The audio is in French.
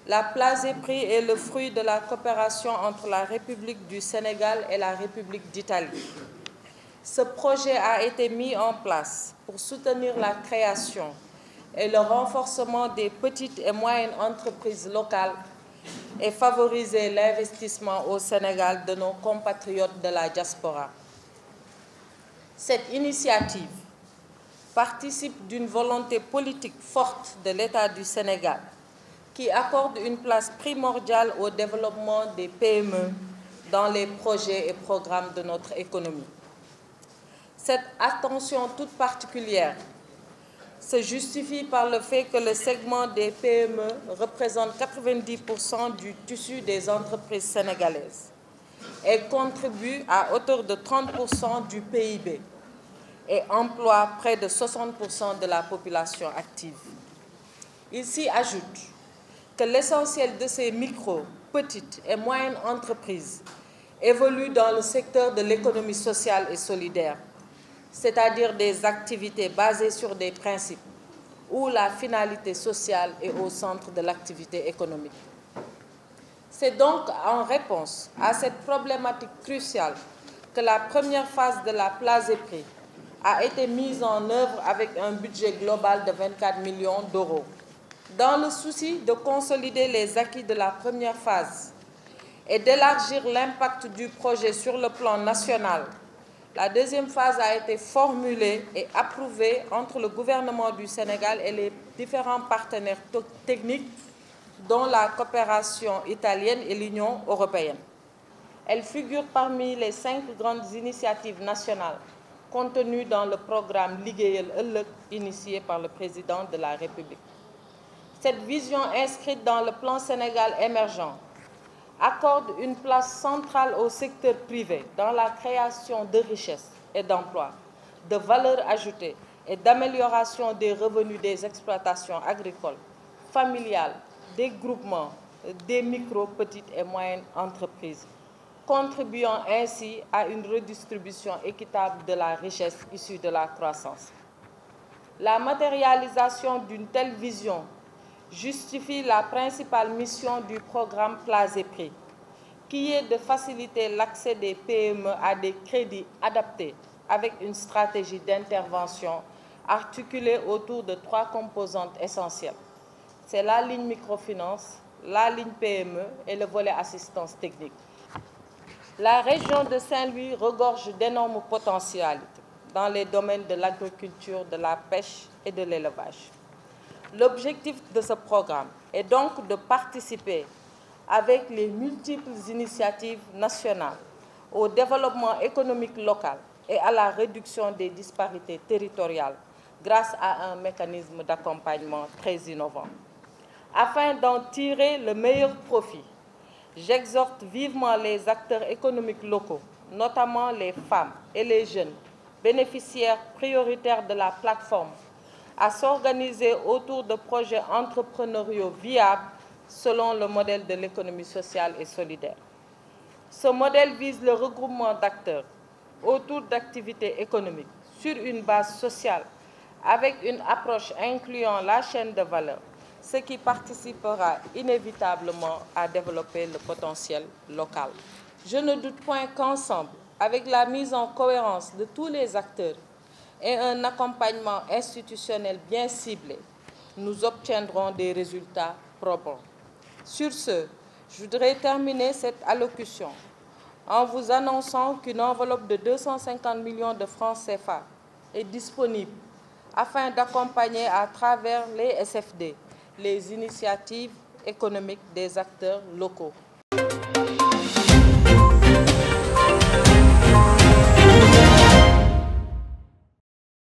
La Plasépris est le fruit de la coopération entre la République du Sénégal et la République d'Italie. Ce projet a été mis en place pour soutenir la création et le renforcement des petites et moyennes entreprises locales et favoriser l'investissement au Sénégal de nos compatriotes de la diaspora. Cette initiative participe d'une volonté politique forte de l'État du Sénégal qui accorde une place primordiale au développement des PME dans les projets et programmes de notre économie. Cette attention toute particulière se justifie par le fait que le segment des PME représente 90% du tissu des entreprises sénégalaises et contribue à hauteur de 30% du PIB et emploie près de 60% de la population active. Il s'y ajoute que l'essentiel de ces micro, petites et moyennes entreprises évolue dans le secteur de l'économie sociale et solidaire, c'est-à-dire des activités basées sur des principes où la finalité sociale est au centre de l'activité économique. C'est donc en réponse à cette problématique cruciale que la première phase de la Plasépris a été mise en œuvre avec un budget global de 24 millions d'euros. Dans le souci de consolider les acquis de la première phase et d'élargir l'impact du projet sur le plan national, la deuxième phase a été formulée et approuvée entre le gouvernement du Sénégal et les différents partenaires techniques, dont la coopération italienne et l'Union européenne. Elle figure parmi les 5 grandes initiatives nationales contenues dans le programme Liggéeyal Ëllëg initié par le président de la République. Cette vision inscrite dans le plan Sénégal émergent accorde une place centrale au secteur privé dans la création de richesses et d'emplois, de valeur ajoutée et d'amélioration des revenus des exploitations agricoles, familiales, des groupements, des micro, petites et moyennes entreprises, contribuant ainsi à une redistribution équitable de la richesse issue de la croissance. La matérialisation d'une telle vision justifie la principale mission du programme Plasépris, qui est de faciliter l'accès des PME à des crédits adaptés avec une stratégie d'intervention articulée autour de 3 composantes essentielles. C'est la ligne microfinance, la ligne PME et le volet assistance technique. La région de Saint-Louis regorge d'énormes potentialités dans les domaines de l'agriculture, de la pêche et de l'élevage. L'objectif de ce programme est donc de participer avec les multiples initiatives nationales au développement économique local et à la réduction des disparités territoriales grâce à un mécanisme d'accompagnement très innovant. Afin d'en tirer le meilleur profit, j'exhorte vivement les acteurs économiques locaux, notamment les femmes et les jeunes, bénéficiaires prioritaires de la plateforme, à s'organiser autour de projets entrepreneuriaux viables selon le modèle de l'économie sociale et solidaire. Ce modèle vise le regroupement d'acteurs autour d'activités économiques sur une base sociale avec une approche incluant la chaîne de valeur, ce qui participera inévitablement à développer le potentiel local. Je ne doute point qu'ensemble, avec la mise en cohérence de tous les acteurs et un accompagnement institutionnel bien ciblé, nous obtiendrons des résultats probants. Sur ce, je voudrais terminer cette allocution en vous annonçant qu'une enveloppe de 250 millions de francs CFA est disponible afin d'accompagner à travers les SFD les initiatives économiques des acteurs locaux.